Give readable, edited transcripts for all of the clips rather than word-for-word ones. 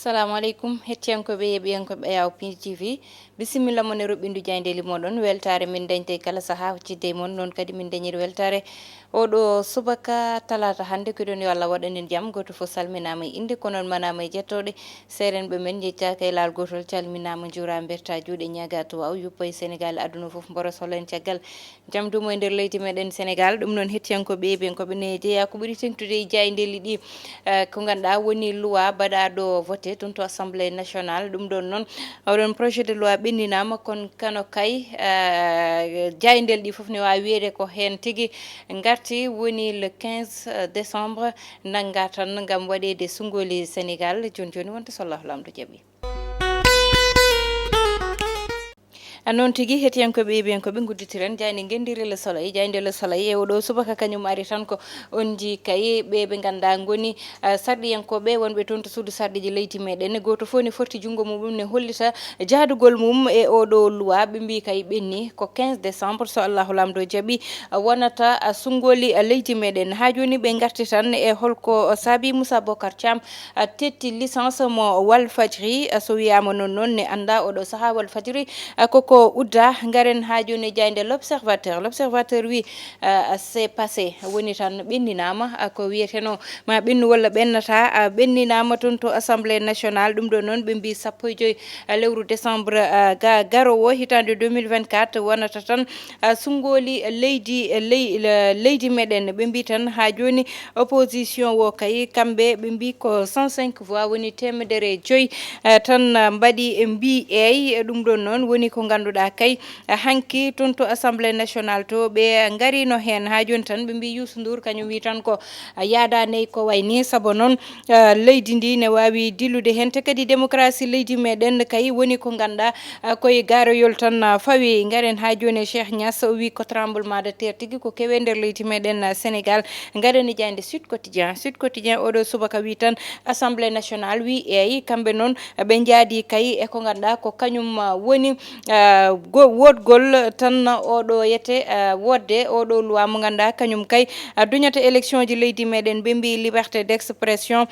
Assalamu alaikum hettiyankoɓe yeɓiyankoɓe yaw Piindi TV bisimilla mon e roɓɓindu jayndeli moɗon weltare min dañte kala saaha cidde mon noon kadi min dañiri weltare oɗo subaka talata hannde koɗon yo Allah waɗanen jaam goto fof salminama e inde konon manama e jettoɗe serenɓe men jeccaka e laal gotol calminama juura berta juuɗe ñaga to waw yuppa e Sénégal aduna foof mboro sohlen caggal jaam dumo e nder leydi meɗen Sénégal ɗum noon hettiyankoɓe yeɓiyankoɓe ne jeeya ko ɓuuri tengtude e jayndeli ɗi ko ganduɗa woni loi baɗaɗo voté toon to assemblée nationale ɗum ɗon noon oɗon projet de loi ɓenninama kono kano kay jayndel ɗi foof ne wawi wiyede ko hen tigui garti woni le 15 décembre nagga tan gam waɗede sungoli Sénégal joni joni wonta so Allahu lamɗo jaaɓi noon tigui hettiyankoɓe yeɓiyankoɓe gudditiren jayde gendiri le soleil jayde le soleil e oɗo subaka kañum ari tan ko on ji kay ɓe ganda goni sarɗiyankoɓe wonɓe toon to suudu sarɗiji leydi meɗen goto fof ne forti junggo muɗum ne hollita jaadugol mum e oɗo loi ɓe mbi kay ɓenni ko 15 décembre so Allahu lamɗo jaaɓi wonata sungoli leydi meɗen ha joni ɓe garti tan e holko saabi Moussa Bocar Thiam tetti licence mo Walfadjri so wiyama noon ne anda oɗo saaha Walfadjri koko udda garen ha joni jayde l'observateur wi c'est passé woni tan ɓenninama ko wiyeteno ma ɓennu walla ɓennata ɓenninama toon to assemblée nationale ɗum ɗo noon ɓe mbi 15 lewru décembre garowo hitande 2024 wonata tan sungoli leydi meɗen ɓe mbi tan ha joni opposition wo kay kamɓe ɓe mbi ko 105 voix woni 500 tan mbaɗi mbi eyyi ɗum ɗon noon woni ko ganduɗa kay hanki toon to assemblée nationale to ɓe garino hen ha joni tan ɓe mbi Youssou Ndour kañum wi tan ko yaadanayi ko wayni saabu noon leydi ndi ne wawi dillude hen te kadi démocratie leydi meɗen kay woni ko ganduɗa koye garoyol tan fawi garen ha joni Cheikh Niass o wi ko tremblement de terre tigui ko kewe nder leydi meɗen Sénégal garani jayde Sud Quotidien oɗo subaka wi tan assemblée nationale wi eyyi kamɓe noon ɓe jaadi kay e ko ganduɗa ko kañum woni wodgol tan oɗo yete wodde oɗo loi mo ganduɗa kañum kay duñata élection ji leydi meɗen ɓe mbi liberté d'expression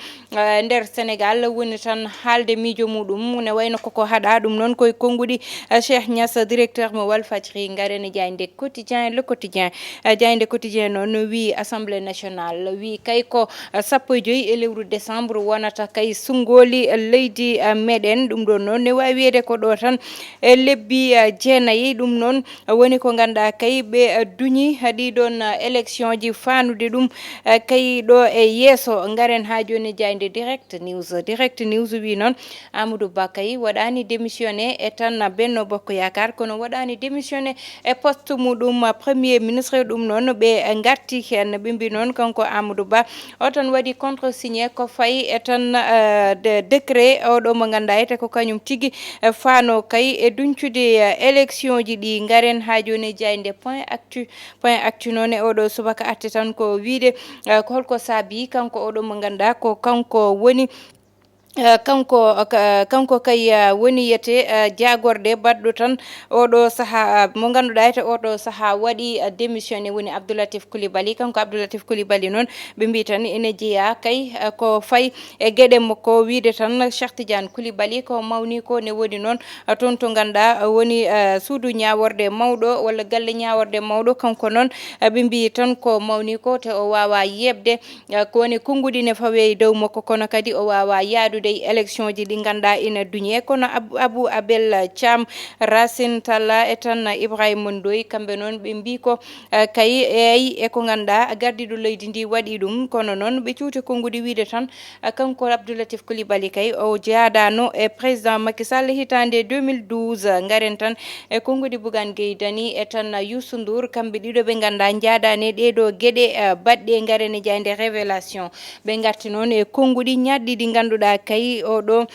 nder Sénégal woni tan haalde miijo muɗum ne wayno koko haɗa ɗum noon koye konngudi Cheikh Niass directeur mo Walfadjri garene jayde quotidien le quotidien jayde quotidien noon wi assemblée nationale wi kay ko 15 e lewru décembre wonata kay sungoli leydi meɗen ɗum ɗon noon ne wawi wiyede ko ɗo tan e lebbi jeenayi ɗum noon woni ko ganduɗa kay ɓe duñi ɗiɗon élection ji fanude ɗum kay ɗo e yeeso garen ha joni jayde direct news wi noon Amadou Ba kay waɗani démissionné e tan Benno Bokk Yakar kono waɗani démissionné e poste muɗum premier ministre ɗum noon ɓe garti hen ɓe mbi noon kanko Amadou Ba o tan waɗi contresigné ko fayi e tan décret oɗo mo ganduɗa ete ko kañum tigui fano kay e duñcude élection ji ɗi garen ha joni jayde point actu noon e oɗo subaka arte tan ko wiide ko holko saabi kanko oɗo mo ganduɗa ko kanko woni kanko kay woni yete jagorde baɗɗo tan oɗo saaha mo ganduɗa ete oɗo saaha waɗi démissionné woni Abdoulatif Coulibaly kanko Abdoulatif Coulibaly noon ɓe mbi tan ene jeeya kay ko fayi e gueɗe makko wiide tan Cheikh Tidiane Coulibaly ko mawni ko ne woni noon toon to ganduɗa woni suudu ñaworde mawɗo walla galle ñaworde mawɗo kanko noon ɓe mbi tan ko mawni ko te o wawa yebde ko woni konngudi ne fawe dow makko kono kadi o wawa yaadude élection ji ɗi ganduɗa ina duñe kono Abou Abel Thiam Racine Talla e tan Ibrahima Ndoye kamɓe noon ɓe mbi ko kay eyi e ko ganduɗa gardiɗo leydi ndi waɗi ɗum kono noon ɓe cuuti konngudi wiide tan kanko Abdoulatif Coulibaly kay o jaadano e président Macky Sall hitande 2012 garen tan e konngudi Bougane Gueye Dany e tan Youssou Ndour kamɓe ɗiɗo ɓe ganduɗa jaadane ɗeɗo gueɗe baɗɗe garene jayde révélation ɓe garti noon e konngudi ñaɗɗi ɗi ganduɗa kay oɗo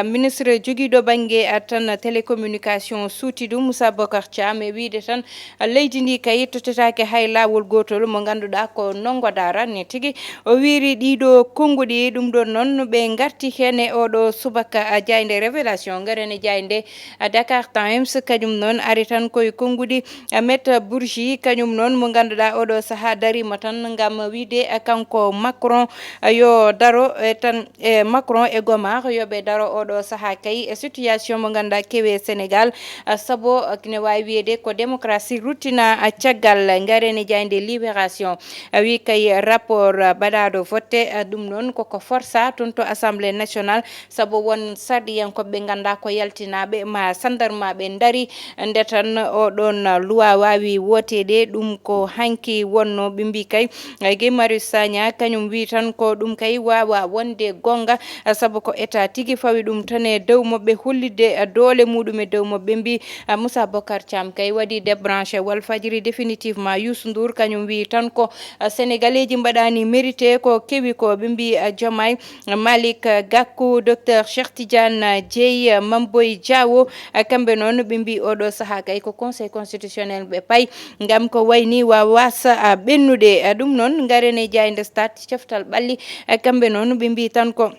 ministre joguiɗo banggue tan télécommunication suuti ɗum Moussa Bocar Thiam e wiide tan leydi ndi kay tottetake hay lawol gotol mo ganduɗa ko nongo dara ne tigui o wiri ɗiɗo konngudi ɗum ɗon noon ɓe garti hen e oɗo subaka jayde révélation garene jayde Dakar Times kañum noon ari tan koye konngudi Maître Bourgi kañum noon mo ganduɗa oɗo saaha darima tan gam wiide kanko Macron yo daro e tan Macron e Gomar yoɓe daro oɗo saha kay e situation mo ganduɗa kewe Sénégal sabo kine wawi wiyede ko démocratie ruttina caggal garene jayde libération wi kay rapport baɗaɗo voté ɗum noon koko força toon to assemblée nationale sabo won sarɗiyankoɓe ganduɗa ko yaltinaɓe ma sandarmaɓe daari nde tan oɗon loi wawi wotede ɗum ko hanki wonno ɓe mbi kay Guy Marius Sagna kañum wi tan ko ɗum kay wawa wonde gonga saabu ko état tigui fawi ɗum tan e dow mabɓe hollide doole muɗum e dow mabɓe mbi Moussa Bocar Thiam kay waɗi débranché Walfadjri définitivement Youssou Ndour kañum wi tan ko sénégalais ji mbaɗani mérité ko kewi ko ɓe mbi Diomaye Malick Gakou docteur Cheikh Tidiane Dieye Mamboy Diawo kamɓe noon ɓe mbi oɗo saaha kay ko conseil constitutionnel ɓe payi ngam ko wayni wasa ɓennude ɗum noon garene jayde stade ceftal ɓalli kamɓe noon ɓe mbi tan ko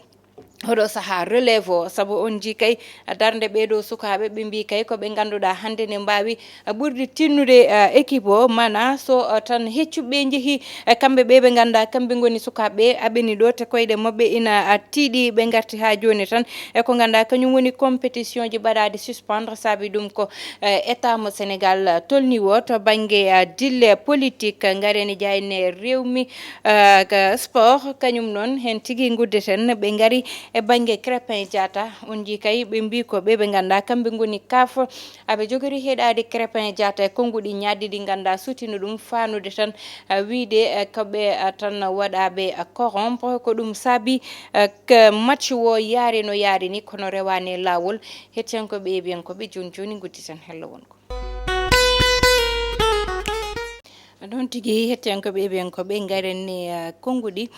oɗo saaha relève o saabu on ji kay darde ɓeɗo sukaɓe ɓe mbi kay koɓe ganduɗa hande ne mbawi ɓurdi tinnude équipe o mana so tan heccuɓe jeehi kamɓe ɓe ganduɗa kamɓe goni sukaɓe aɓeni ɗo te koyɗe mabɓe ina tiiɗi ɓe garti ha joni tan eko ganduɗa kañum woni compétition ji mbaɗadi suspendre saabi ɗum ko état mo Sénégal tolni o to banggue dille politique garene jayne rewmi sport kañum noon hen tigui guddeten ɓe gaari e banggue Crépin Diatta on ji kay ɓe mbi ko ɓe ganduɗa kamɓe goni kaf aɓe jogori heeɗade Crépin Diatta e konguɗi ñaddi ɗi ganduɗa sutino ɗum fanude tan wiide koɓe tan waɗaɓe corrompre ko ɗum saabi match o yaari no yaari ni kono rewane lawol hettiyankoɓe heeɓiyankoɓe joni joni gudditen hello wonko ɗon tigui hettiyankoɓe heeɓiyankoɓe garenni konguɗi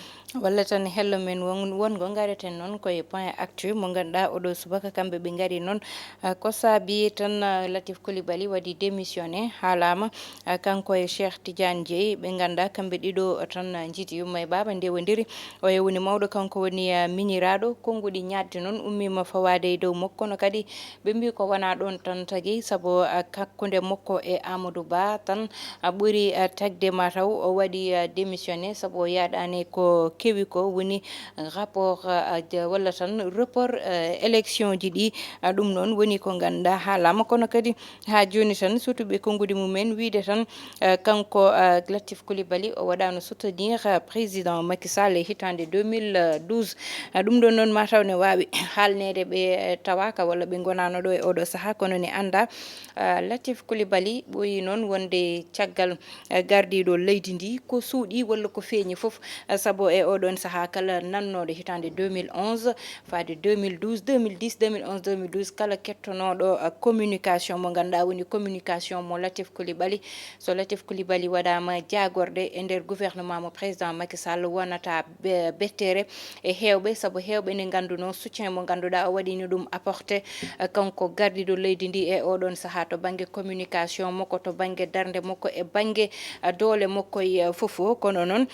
walla tan hello men wongo gareten noon koye point actu mo ganduɗa oɗo subaka kamɓe ɓe gaari noon ko saabi tan Latif Coulibaly waɗi démissionné haalama kanko e Cheikh Tidiane Dieye ɓe ganduɗa kamɓe ɗiɗo tan jiiti yumma e baba ndewodiri o yewni mawɗo kanko woni miñiraɗo konguɗi ñadde noon ummima fawade e dow makko kono kadi ɓe mbi ko wona ɗon tan tagui saabu hakkude makko e Amadou Ba tan ɓuuri tagde mataw o waɗi démissionné saabu o yaɗani ko kewi ko woni rapport walla tan report élection ji ɗi ɗum noon woni ko ganduɗa haalama kono kadi ha joni tan sutuɓe konguɗi mumen wiide tan kanko Latif Coulibaly o waɗano soutenir président Macky Sall e hitande 2012 ɗum ɗon noon mataw ne wawi haalnede ɓe tawaka walla ɓe gonano ɗo e oɗo saaha kono ne anda Latif Coulibaly ɓooyi noon wonde caggal gardiɗo leydi ndi ko suuɗi walla ko feeñi foof saabu e oɗon saaha kala nannoɗo hitande 2011 faade 2012 2010 2011 2012 kala kettonoɗo communication mo ganduɗa woni communication mo Latif Coulibaly so Latif Coulibaly waɗama jagorde e nder gouvernement mo président Macky Sall wonata bettere e hewɓe saabu hewɓe ne ganduno soutien mo ganduɗa o waɗino ɗum apporté kanko gardiɗo leydi ndi e oɗon saaha to banggue communication makko to banggue darde makko e banggue doole makko e fofo kono noon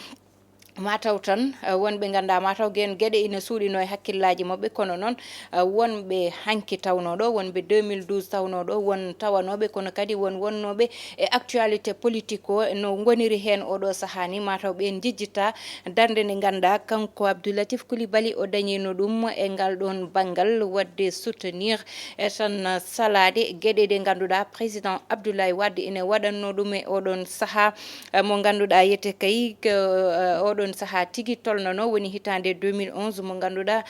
mataw tan wonɓe ganduɗa mataw gen gueɗe ina suuɗino e hakkillaji mabɓe kono noon wonɓe hanki tawnoɗo wonɓe 2012 tawnoɗo won tawanoɓe kono kadi wonnoɓe e actualité politique o no goniri hen oɗo saaha ni mataw ɓen jejjita darde nde ganduɗa kanko Abdoulatif Coulibaly o dañino ɗum e ngal ɗon banggal wadde soutenir e tan salade gueɗe ɗe ganduɗa président Abdoulaye Wade ene waɗanno ɗum e oɗon saaha mo ganduɗa yete kay oɗon saaha tigui tolnano woni hitande 2011 mo ganduɗa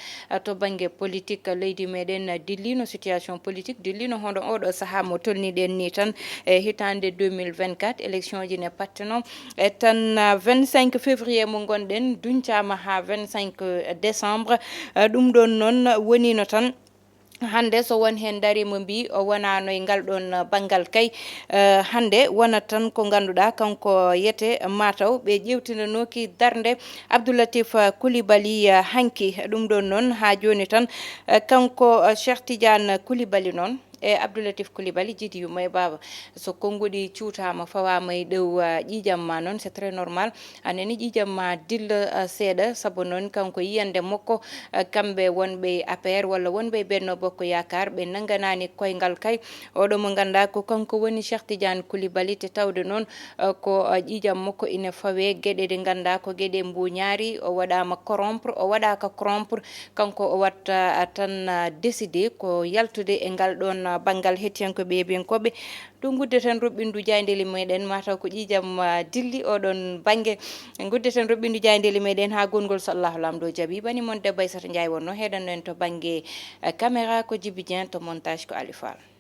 to banggue politique leydi meɗen dillino situation politique dillino hono oɗo saaha mo tolniɗen ni tan e hitande 2024 élection ji ne pattano e tan 25 février mo gonɗen duncama ha 25 décembre ɗum ɗon noon wonino tan hande so won hen darimo mbi o wonano e ngal ɗon banggal kay hande wonat tan ko ganduɗa kanko yete mataw ɓe ƴewtinanoki darde Abdoulatif Coulibaly hanki ɗum ɗon noon ha joni tan kanko Cheikh Tidiane Coulibaly noon e Abdoulatif Coulibaly jiidi yumma e baba so konngudi cuutama fawama e dow ƴiƴam ma noon c'est très normal anani ƴiƴam ma dilla seeɗa saabu noon kanko yiyande makko kamɓe wonɓe APR walla wonɓe Benno Bokk Yakar ɓe nanganani koyngal kay oɗo mo ganduɗa ko kanko woni Cheikh Tidiane Coulibaly te tawde noon ko ƴiƴam makko ina fawe gueɗe ɗe ganduɗa ko gueɗe mbuñaari o waɗama corrompre o waɗaka corrompre kanko o watta tan décidé ko yaltude e ngal ɗon banggal hettiyankoɓe e biyankoɓe ɗum guddeten roɓɓindu jaydeli meɗen mataw ko ƴiƴam dilli oɗon banggue guddeten roɓɓindu jaydeli meɗen ha gongol so Allahu lamɗo jaaɓi bani moon debbo Aissata Ndiaye wonno heɗanno en to banggue caméra ko Djiby Dieng to montage ko Ali Fall